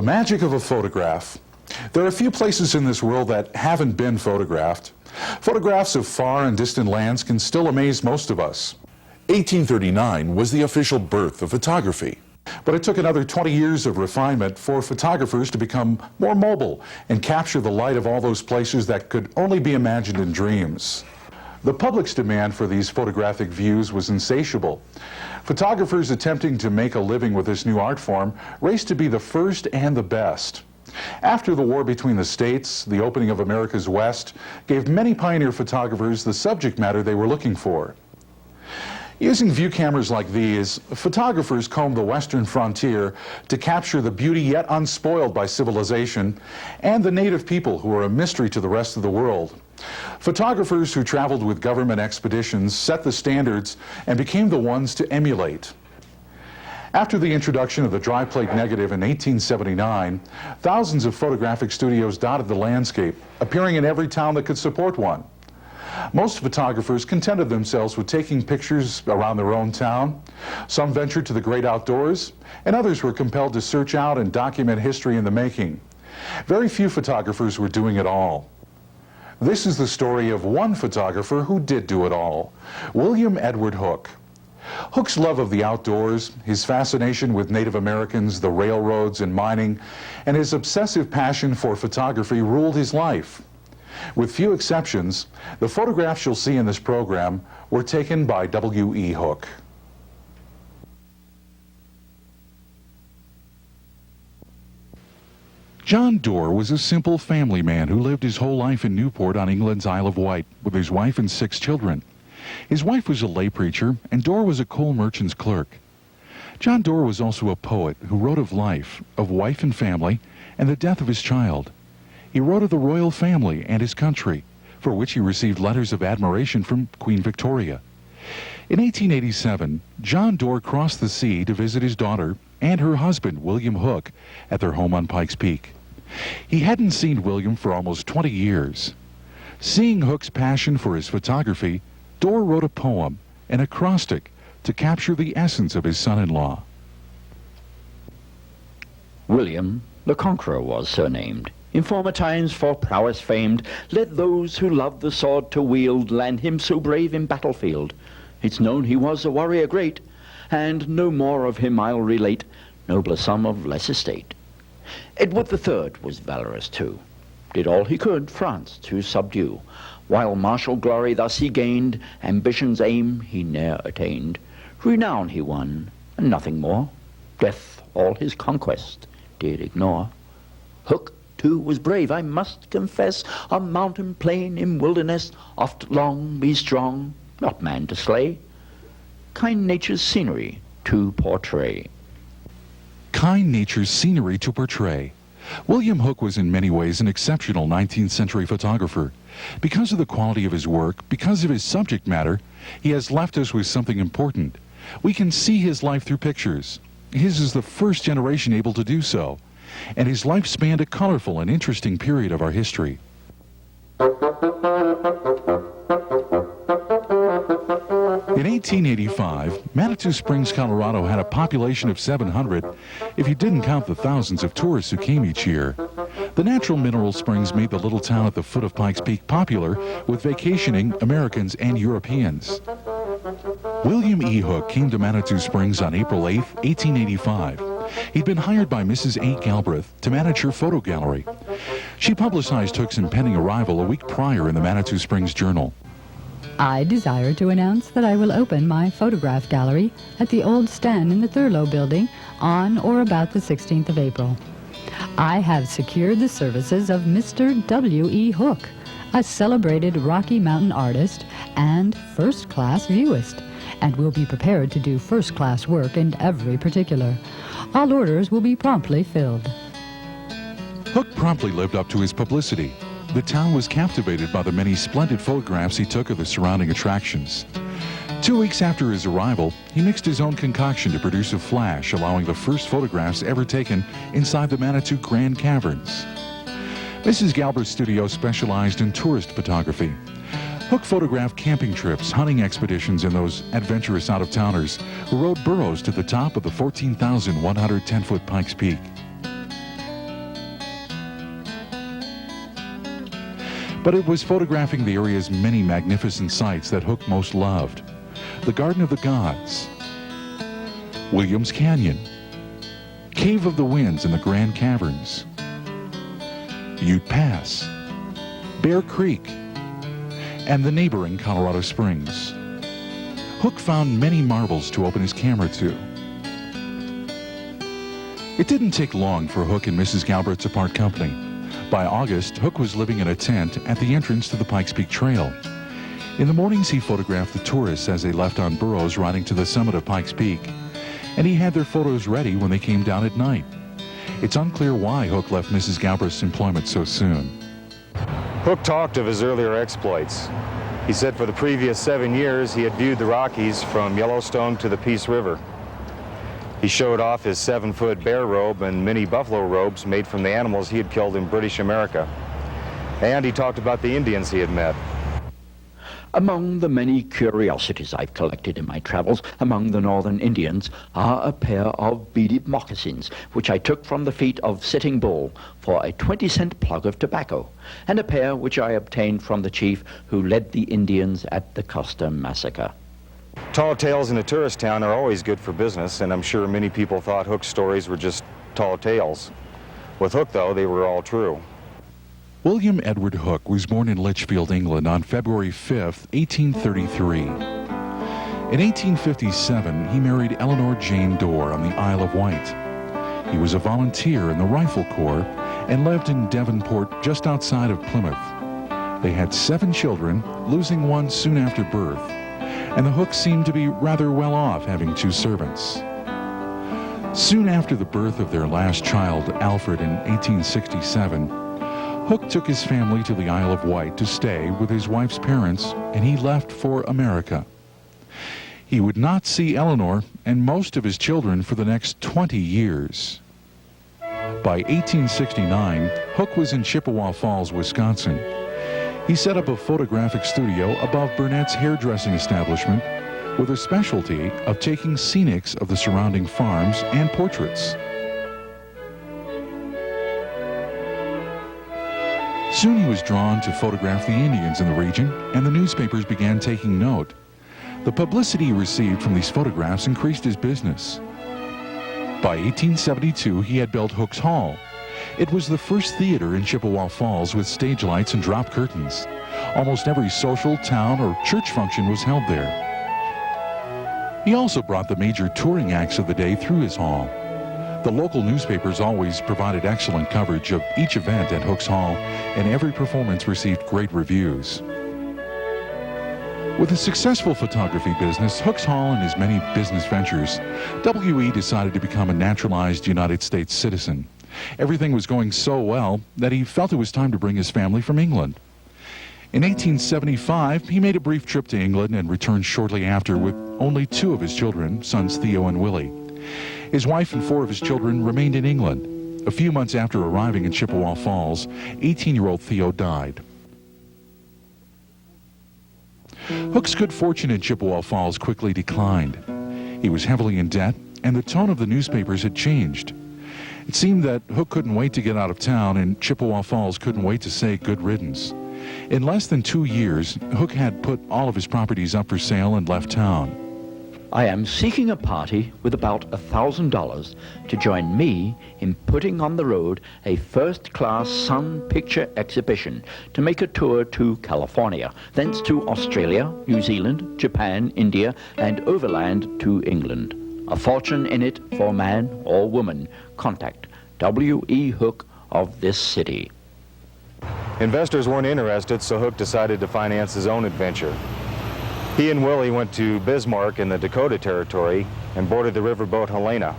The magic of a photograph. There are a few places in this world that haven't been photographed. Photographs of far and distant lands can still amaze most of us. 1839 was the official birth of photography. But it took another 20 years of refinement for photographers to become more mobile and capture the light of all those places that could only be imagined in dreams. The public's demand for these photographic views was insatiable. Photographers attempting to make a living with this new art form raced to be the first and the best. After the war between the states, the opening of America's West gave many pioneer photographers the subject matter they were looking for. Using view cameras like these, photographers combed the western frontier to capture the beauty yet unspoiled by civilization and the native people who were a mystery to the rest of the world. Photographers who traveled with government expeditions set the standards and became the ones to emulate. After the introduction of the dry plate negative in 1879, thousands of photographic studios dotted the landscape, appearing in every town that could support one. Most photographers contented themselves with taking pictures around their own town. Some ventured to the great outdoors, and others were compelled to search out and document history in the making. Very few photographers were doing it all. This is the story of one photographer who did do it all, William Edward Hooke. Hooke's love of the outdoors, his fascination with Native Americans, the railroads, and mining, and his obsessive passion for photography ruled his life. With few exceptions, the photographs you'll see in this program were taken by W.E. Hooke. John Dorr was a simple family man who lived his whole life in Newport on England's Isle of Wight with his wife and 6 children. His wife was a lay preacher, and Dorr was a coal merchant's clerk. John Dorr was also a poet who wrote of life, of wife and family, and the death of his child. He wrote of the royal family and his country, for which he received letters of admiration from Queen Victoria. In 1887, John Dorr crossed the sea to visit his daughter and her husband, William Hooke, at their home on Pikes Peak. He hadn't seen William for almost 20 years. Seeing Hooke's passion for his photography, Dorr wrote a poem, an acrostic, to capture the essence of his son-in-law. William the Conqueror was surnamed. In former times for prowess famed, let those who love the sword to wield land him so brave in battlefield. It's known he was a warrior great, and no more of him I'll relate, nobler some of less estate. Edward III was valorous too, did all he could France to subdue, while martial glory thus he gained, ambition's aim he ne'er attained. Renown he won, and nothing more, death all his conquest did ignore. Hooke too was brave, I must confess, on mountain, plain, in wilderness, oft long be strong, not man to slay, kind nature's scenery to portray. Kind nature's scenery to portray. William Hooke was in many ways an exceptional 19th century photographer. Because of the quality of his work, because of his subject matter, he has left us with something important. We can see his life through pictures. His is the first generation able to do so, and his life spanned a colorful and interesting period of our history. In 1885, Manitou Springs, Colorado had a population of 700, if you didn't count the thousands of tourists who came each year. The natural mineral springs made the little town at the foot of Pikes Peak popular with vacationing Americans and Europeans. William E. Hooke came to Manitou Springs on April 8, 1885. He'd been hired by Mrs. A. Galbraith to manage her photo gallery. She publicized Hooke's impending arrival a week prior in the Manitou Springs Journal. I desire to announce that I will open my photograph gallery at the old stand in the Thurlow building on or about the 16th of April. I have secured the services of Mr. W.E. Hooke, a celebrated Rocky Mountain artist and first-class viewist, and will be prepared to do first-class work in every particular. All orders will be promptly filled. Hooke promptly lived up to his publicity. The town was captivated by the many splendid photographs he took of the surrounding attractions. 2 weeks after his arrival, he mixed his own concoction to produce a flash, allowing the first photographs ever taken inside the Manitou Grand Caverns. Mrs. Galbraith's studio specialized in tourist photography. Hooke photographed camping trips, hunting expeditions, and those adventurous out-of-towners who rode burros to the top of the 14,110-foot Pikes Peak. But it was photographing the area's many magnificent sights that Hook most loved. The Garden of the Gods, Williams Canyon, Cave of the Winds in the Grand Caverns, Ute Pass, Bear Creek, and the neighboring Colorado Springs. Hook found many marvels to open his camera to. It didn't take long for Hook and Mrs. Galbraith to part company. By August, Hook was living in a tent at the entrance to the Pikes Peak Trail. In the mornings, he photographed the tourists as they left on burros riding to the summit of Pikes Peak, and he had their photos ready when they came down at night. It's unclear why Hook left Mrs. Galbraith's employment so soon. Hook talked of his earlier exploits. He said for the previous 7 years he had viewed the Rockies from Yellowstone to the Peace River. He showed off his 7-foot bear robe and many buffalo robes made from the animals he had killed in British America. And he talked about the Indians he had met. Among the many curiosities I've collected in my travels among the northern Indians are a pair of beaded moccasins, which I took from the feet of Sitting Bull for a 20-cent plug of tobacco, and a pair which I obtained from the chief who led the Indians at the Custer Massacre. Tall tales in a tourist town are always good for business, and I'm sure many people thought Hook's stories were just tall tales. With Hook, though, they were all true. William Edward Hook was born in Litchfield, England on February 5, 1833. In 1857, he married Eleanor Jane Dorr on the Isle of Wight. He was a volunteer in the Rifle Corps and lived in Devonport just outside of Plymouth. They had 7 children, losing one soon after birth, and the Hooks seemed to be rather well off having 2 servants. Soon after the birth of their last child, Alfred, in 1867, Hook took his family to the Isle of Wight to stay with his wife's parents, and he left for America. He would not see Eleanor and most of his children for the next 20 years. By 1869, Hook was in Chippewa Falls, Wisconsin. He set up a photographic studio above Burnett's hairdressing establishment with a specialty of taking scenics of the surrounding farms and portraits. Soon he was drawn to photograph the Indians in the region, and the newspapers began taking note. The publicity he received from these photographs increased his business. By 1872, he had built Hook's Hall. It was the first theater in Chippewa Falls with stage lights and drop curtains. Almost every social, town, or church function was held there. He also brought the major touring acts of the day through his hall. The local newspapers always provided excellent coverage of each event at Hook's Hall, and every performance received great reviews. With a successful photography business, Hook's Hall, and his many business ventures, W.E. decided to become a naturalized United States citizen. Everything was going so well that he felt it was time to bring his family from England. In 1875, he made a brief trip to England and returned shortly after with only 2 of his children, sons Theo and Willie. His wife and 4 of his children remained in England. A few months after arriving in Chippewa Falls, 18-year-old Theo died. Hook's good fortune in Chippewa Falls quickly declined. He was heavily in debt, and the tone of the newspapers had changed. It seemed that Hook couldn't wait to get out of town, and Chippewa Falls couldn't wait to say good riddance. In less than 2 years, Hook had put all of his properties up for sale and left town. I am seeking a party with about $1,000 to join me in putting on the road a first-class sun picture exhibition to make a tour to California, thence to Australia, New Zealand, Japan, India, and overland to England. A fortune in it for man or woman. Contact W.E. Hook of this city. Investors weren't interested, so Hook decided to finance his own adventure. He and Willie went to Bismarck in the Dakota Territory and boarded the riverboat Helena.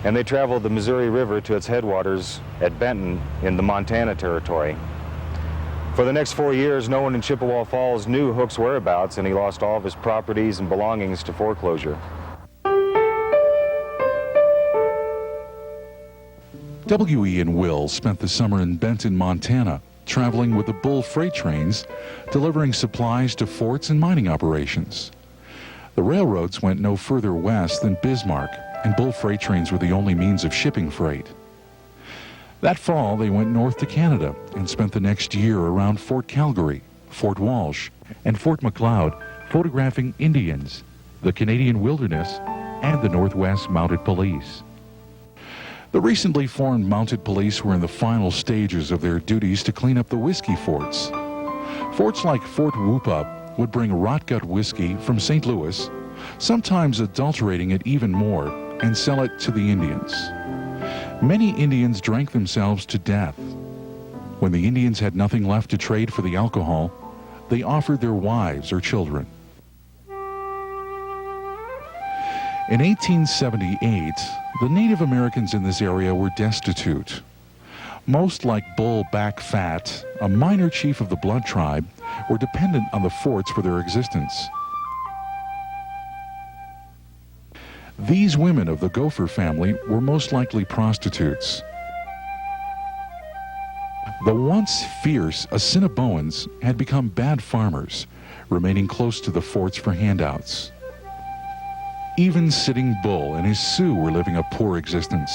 And they traveled the Missouri River to its headwaters at Benton in the Montana Territory. For the next 4 years, no one in Chippewa Falls knew Hook's whereabouts, and he lost all of his properties and belongings to foreclosure. W.E. and Will spent the summer in Benton, Montana, traveling with the Bull freight trains, delivering supplies to forts and mining operations. The railroads went no further west than Bismarck, and Bull freight trains were the only means of shipping freight. That fall, they went north to Canada and spent the next year around Fort Calgary, Fort Walsh, and Fort Macleod photographing Indians, the Canadian wilderness, and the Northwest Mounted Police. The recently formed Mounted Police were in the final stages of their duties to clean up the whiskey forts. Forts like Fort Whoop-Up would bring rot-gut whiskey from St. Louis, sometimes adulterating it even more, and sell it to the Indians. Many Indians drank themselves to death. When the Indians had nothing left to trade for the alcohol, they offered their wives or children. In 1878, the Native Americans in this area were destitute. Most, like Bull Back Fat, a minor chief of the Blood tribe, were dependent on the forts for their existence. These women of the Gopher family were most likely prostitutes. The once fierce Assiniboines had become bad farmers, remaining close to the forts for handouts. Even Sitting Bull and his Sioux were living a poor existence.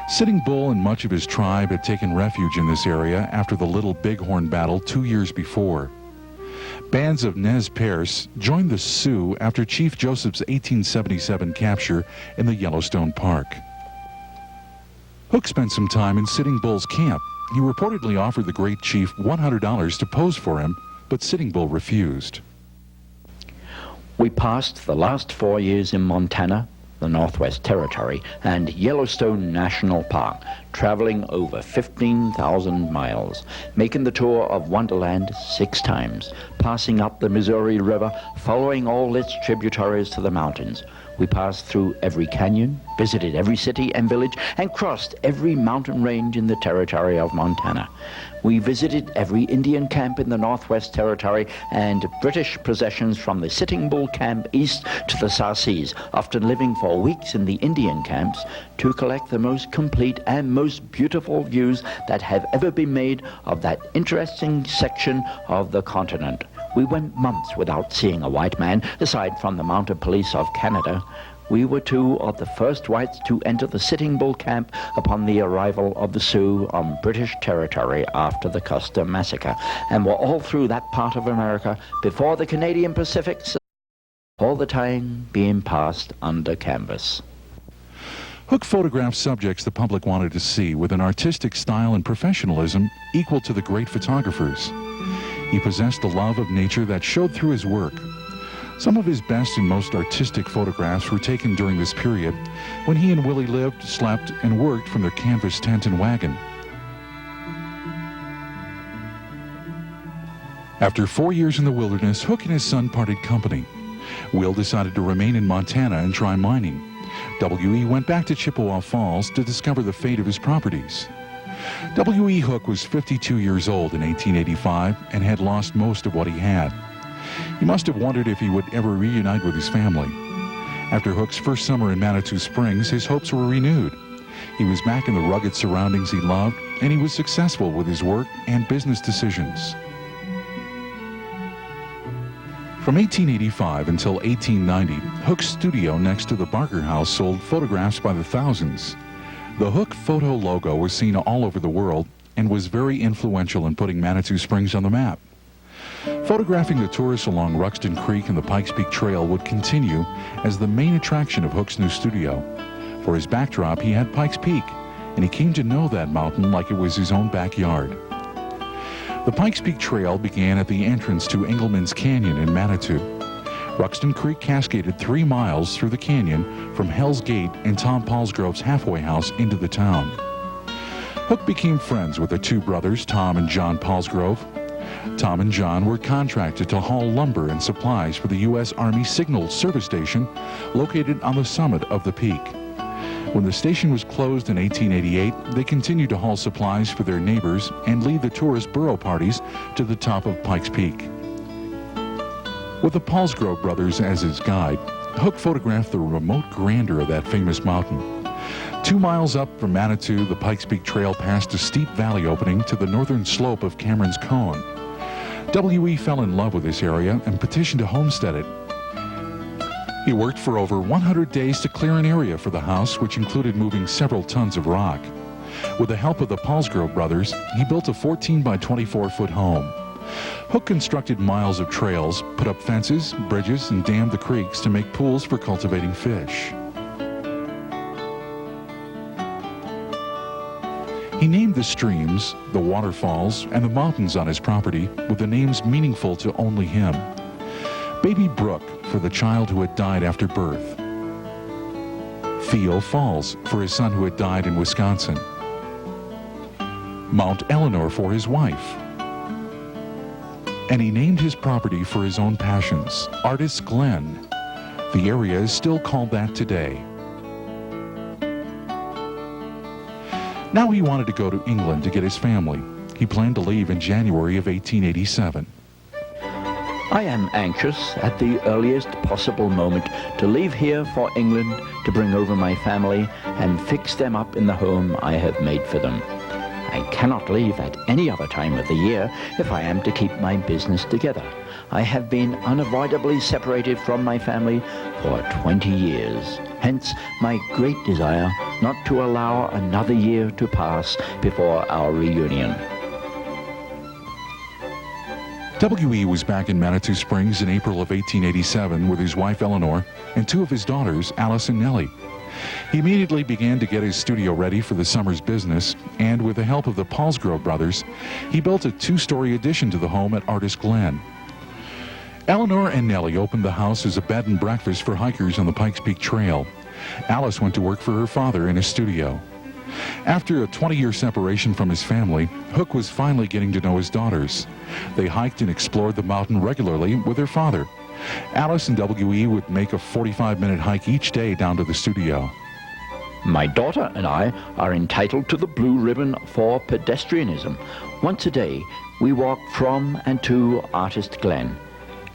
Sitting Bull and much of his tribe had taken refuge in this area after the Little Bighorn battle 2 years before. Bands of Nez Perce joined the Sioux after Chief Joseph's 1877 capture in the Yellowstone Park. Hook spent some time in Sitting Bull's camp. He reportedly offered the great chief $100 to pose for him, but Sitting Bull refused. We passed the last 4 years in Montana, the Northwest Territory, and Yellowstone National Park, traveling over 15,000 miles, making the tour of Wonderland 6 times, passing up the Missouri River, following all its tributaries to the mountains. We passed through every canyon, visited every city and village, and crossed every mountain range in the territory of Montana. We visited every Indian camp in the Northwest Territory and British possessions from the Sitting Bull camp east to the Sarcees, often living for weeks in the Indian camps to collect the most complete and most beautiful views that have ever been made of that interesting section of the continent. We went months without seeing a white man, aside from the Mounted Police of Canada. We were 2 of the first whites to enter the Sitting Bull camp upon the arrival of the Sioux on British territory after the Custer Massacre, and were all through that part of America before the Canadian Pacific, all the time being passed under canvas. Hook photographed subjects the public wanted to see with an artistic style and professionalism equal to the great photographers. He possessed a love of nature that showed through his work. Some of his best and most artistic photographs were taken during this period when he and Willie lived, slept, and worked from their canvas tent and wagon. After 4 years in the wilderness, Hook and his son parted company. Will decided to remain in Montana and try mining. W.E. went back to Chippewa Falls to discover the fate of his properties. W.E. Hook was 52 years old in 1885 and had lost most of what he had. He must have wondered if he would ever reunite with his family. After Hook's first summer in Manitou Springs, his hopes were renewed. He was back in the rugged surroundings he loved, and he was successful with his work and business decisions. From 1885 until 1890, Hook's studio next to the Barker House sold photographs by the thousands. The Hook photo logo was seen all over the world and was very influential in putting Manitou Springs on the map. Photographing the tourists along Ruxton Creek and the Pikes Peak Trail would continue as the main attraction of Hook's new studio. For his backdrop, he had Pikes Peak, and he came to know that mountain like it was his own backyard. The Pikes Peak Trail began at the entrance to Engelman's Canyon in Manitou. Ruxton Creek cascaded 3 miles through the canyon from Hell's Gate and Tom Paulsgrove's halfway house into the town. Hook became friends with the 2 brothers, Tom and John Paulsgrove. Tom and John were contracted to haul lumber and supplies for the U.S. Army Signal Service Station located on the summit of the peak. When the station was closed in 1888, they continued to haul supplies for their neighbors and lead the tourist burro parties to the top of Pikes Peak. With the Paulsgrove brothers as his guide, Hook photographed the remote grandeur of that famous mountain. 2 miles up from Manitou, the Pikes Peak Trail passed a steep valley opening to the northern slope of Cameron's Cone. W.E. fell in love with this area and petitioned to homestead it. He worked for over 100 days to clear an area for the house, which included moving several tons of rock. With the help of the Palsgrove brothers, he built a 14 by 24-foot home. Hook constructed miles of trails, put up fences, bridges, and dammed the creeks to make pools for cultivating fish. He named the streams, the waterfalls, and the mountains on his property with the names meaningful to only him. Baby Brook for the child who had died after birth. Theo Falls for his son who had died in Wisconsin. Mount Eleanor for his wife. And he named his property for his own passions, Artist Glen. The area is still called that today. Now he wanted to go to England to get his family. He planned to leave in January of 1887. I am anxious at the earliest possible moment to leave here for England to bring over my family and fix them up in the home I have made for them. I cannot leave at any other time of the year if I am to keep my business together. I have been unavoidably separated from my family for 20 years. Hence my great desire not to allow another year to pass before our reunion. W.E. was back in Manitou Springs in April of 1887 with his wife Eleanor and two of his daughters, Alice and Nellie. He immediately began to get his studio ready for the summer's business, and with the help of the Palsgrove brothers, he built a two-story addition to the home at Artist Glen. Eleanor and Nellie opened the house as a bed and breakfast for hikers on the Pikes Peak Trail. Alice went to work for her father in his studio. After a 20-year separation from his family, Hook was finally getting to know his daughters. They hiked and explored the mountain regularly with their father. Alice and W.E. would make a 45-minute hike each day down to the studio. My daughter and I are entitled to the blue ribbon for pedestrianism. Once a day, we walk from and to Artist Glen.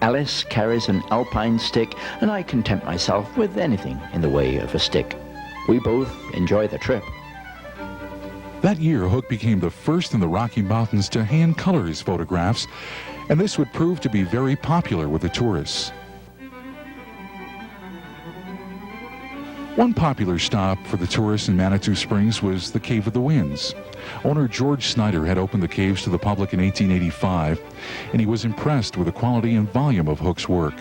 Alice carries an alpine stick, and I content myself with anything in the way of a stick. We both enjoy the trip. That year, Hook became the first in the Rocky Mountains to hand color his photographs, and this would prove to be very popular with the tourists. One popular stop for the tourists in Manitou Springs was the Cave of the Winds. Owner George Snyder had opened the caves to the public in 1885, and he was impressed with the quality and volume of Hook's work.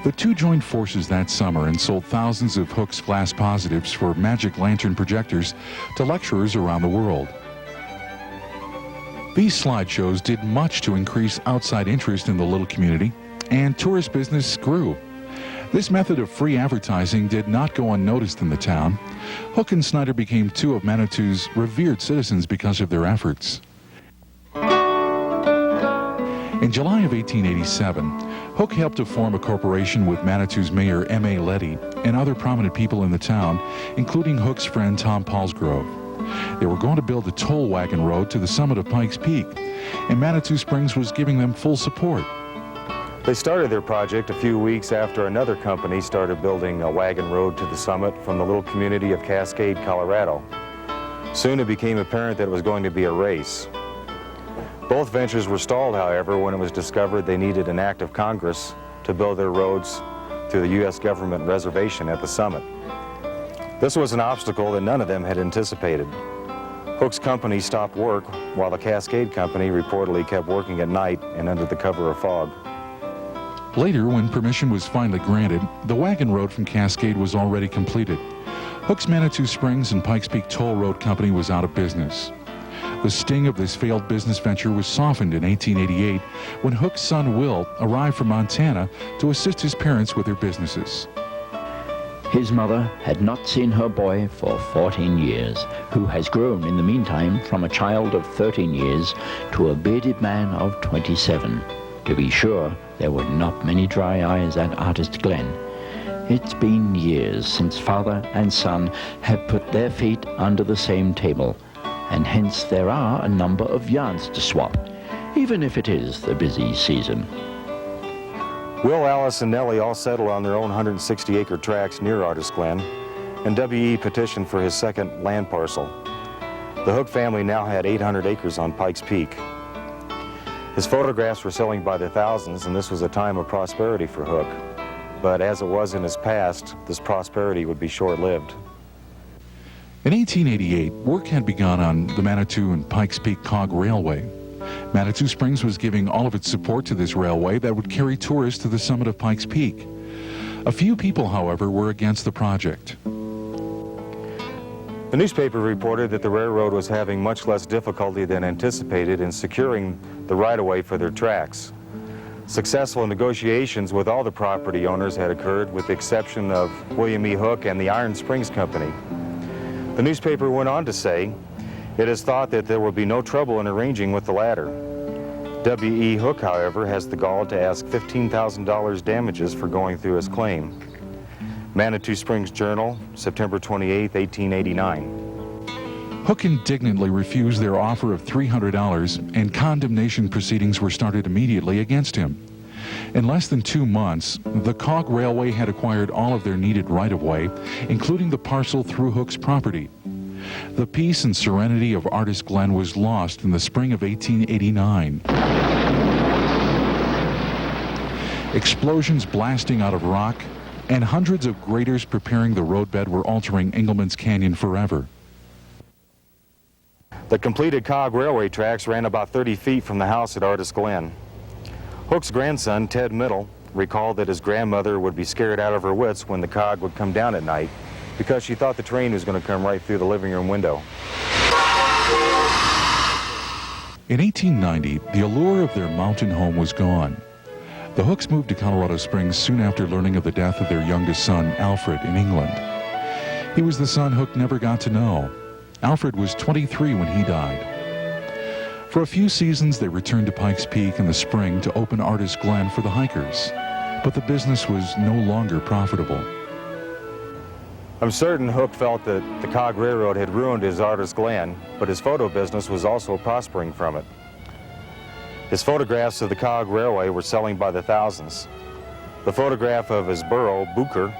The two joined forces that summer and sold thousands of Hook's glass positives for magic lantern projectors to lecturers around the world. These slideshows did much to increase outside interest in the little community, and tourist business grew. This method of free advertising did not go unnoticed in the town. Hook and Snyder became two of Manitou's revered citizens because of their efforts. In July of 1887, Hook helped to form a corporation with Manitou's mayor M.A. Leddy and other prominent people in the town, including Hook's friend Tom Palsgrove. They were going to build a toll wagon road to the summit of Pikes Peak, and Manitou Springs was giving them full support. They started their project a few weeks after another company started building a wagon road to the summit from the little community of Cascade, Colorado. Soon it became apparent that it was going to be a race. Both ventures were stalled, however, when it was discovered they needed an act of Congress to build their roads through the U.S. government reservation at the summit. This was an obstacle that none of them had anticipated. Hook's company stopped work while the Cascade Company reportedly kept working at night and under the cover of fog. Later, when permission was finally granted, the wagon road from Cascade was already completed. Hook's Manitou Springs and Pikes Peak Toll Road Company was out of business. The sting of this failed business venture was softened in 1888 when Hook's son Will arrived from Montana to assist his parents with their businesses. His mother had not seen her boy for 14 years, who has grown in the meantime from a child of 13 years to a bearded man of 27. To be sure, there were not many dry eyes at Artist Glen. It's been years since father and son have put their feet under the same table, and hence there are a number of yarns to swap, even if it is the busy season. Will, Alice, and Nellie all settled on their own 160-acre tracts near Artist Glen, and W.E. petitioned for his second land parcel. The Hook family now had 800 acres on Pikes Peak. His photographs were selling by the thousands, and this was a time of prosperity for Hook. But as it was in his past, this prosperity would be short-lived. In 1888, work had begun on the Manitou and Pikes Peak Cog Railway. Manitou Springs was giving all of its support to this railway that would carry tourists to the summit of Pikes Peak. A few people, however, were against the project. The newspaper reported that the railroad was having much less difficulty than anticipated in securing the right-of-way for their tracks. Successful negotiations with all the property owners had occurred, with the exception of William E. Hook and the Iron Springs Company. The newspaper went on to say, "It is thought that there will be no trouble in arranging with the latter." W.E. Hook, however, has the gall to ask $15,000 damages for going through his claim. Manitou Springs Journal, September 28, 1889. Hook indignantly refused their offer of $300, and condemnation proceedings were started immediately against him. In less than 2 months, the Cog Railway had acquired all of their needed right-of-way, including the parcel through Hook's property. The peace and serenity of Artist Glen was lost in the spring of 1889. Explosions blasting out of rock and hundreds of graders preparing the roadbed were altering Engelman's Canyon forever. The completed Cog Railway tracks ran about 30 feet from the house at Artist Glen. Hook's grandson, Ted Middle, recalled that his grandmother would be scared out of her wits when the cog would come down at night because she thought the train was going to come right through the living room window. In 1890, the allure of their mountain home was gone. The Hooks moved to Colorado Springs soon after learning of the death of their youngest son, Alfred, in England. He was the son Hook never got to know. Alfred was 23 when he died. For a few seasons, they returned to Pikes Peak in the spring to open Artist Glen for the hikers, but the business was no longer profitable. I'm certain Hook felt that the Cog Railroad had ruined his Artist Glen, but his photo business was also prospering from it. His photographs of the Cog Railway were selling by the thousands. The photograph of his burro, Booker,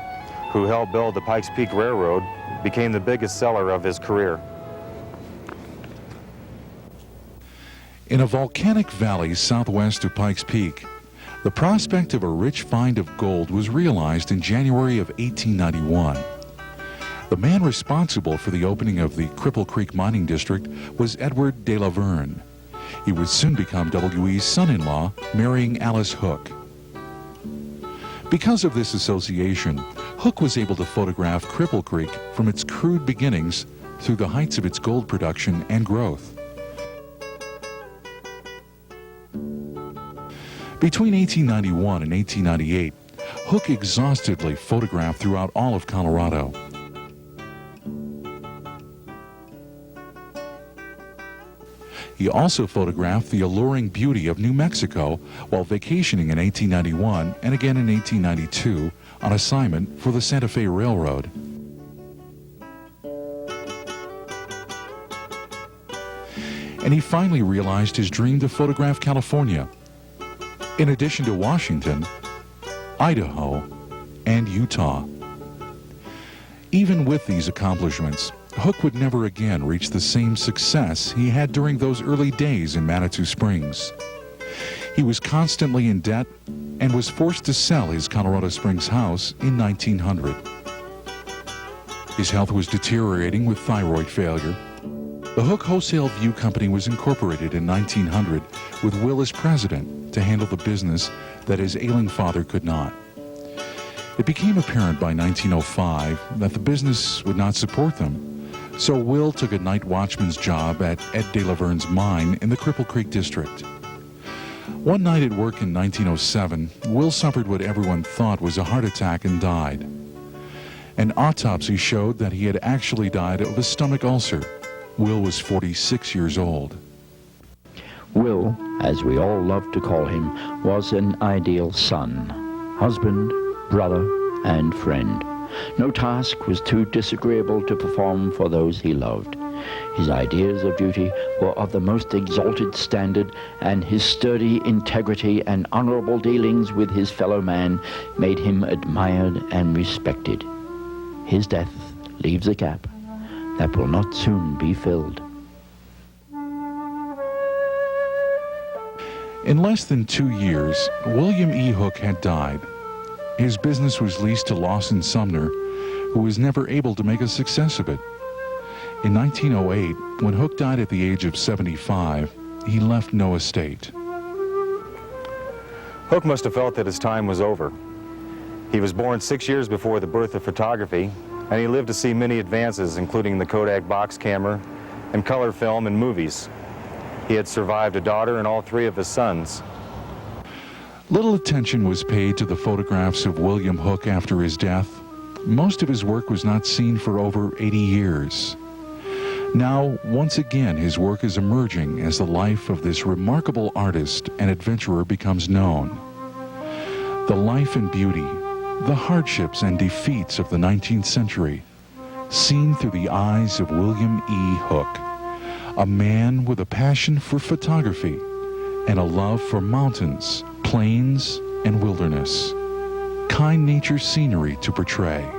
who helped build the Pikes Peak Railroad, became the biggest seller of his career. In a volcanic valley southwest of Pikes Peak, the prospect of a rich find of gold was realized in January of 1891. The man responsible for the opening of the Cripple Creek Mining District was Edward de la Verne. He would soon become W.E.'s son-in-law, marrying Alice Hook. Because of this association, Hook was able to photograph Cripple Creek from its crude beginnings through the heights of its gold production and growth. Between 1891 and 1898, Hook exhaustively photographed throughout all of Colorado. He also photographed the alluring beauty of New Mexico while vacationing in 1891 and again in 1892 on assignment for the Santa Fe Railroad. And he finally realized his dream to photograph California, in addition to Washington, Idaho, and Utah. Even with these accomplishments, Hook would never again reach the same success he had during those early days in Manitou Springs. He was constantly in debt and was forced to sell his Colorado Springs house in 1900. His health was deteriorating with thyroid failure. The Hook Wholesale View Company was incorporated in 1900 with Will as president to handle the business that his ailing father could not. It became apparent by 1905 that the business would not support them, so Will took a night watchman's job at Ed de la Verne's mine in the Cripple Creek district. One night at work in 1907, Will suffered what everyone thought was a heart attack and died. An autopsy showed that he had actually died of a stomach ulcer. Will was 46 years old. Will, as we all love to call him, was an ideal son, husband, brother, and friend. No task was too disagreeable to perform for those he loved. His ideas of duty were of the most exalted standard, and his sturdy integrity and honorable dealings with his fellow man made him admired and respected. His death leaves a gap that will not soon be filled. In less than 2 years, William E. Hook had died. His business was leased to Lawson Sumner, who was never able to make a success of it. In 1908, when Hooke died at the age of 75, he left no estate. Hooke must have felt that his time was over. He was born 6 years before the birth of photography, and he lived to see many advances, including the Kodak box camera and color film and movies. He had survived a daughter and all three of his sons. Little attention was paid to the photographs of William Hooke after his death. Most of his work was not seen for over 80 years. Now, once again, his work is emerging as the life of this remarkable artist and adventurer becomes known. The life and beauty, the hardships and defeats of the 19th century, seen through the eyes of William E. Hooke, a man with a passion for photography and a love for mountains, plains, and wilderness, kind nature scenery to portray.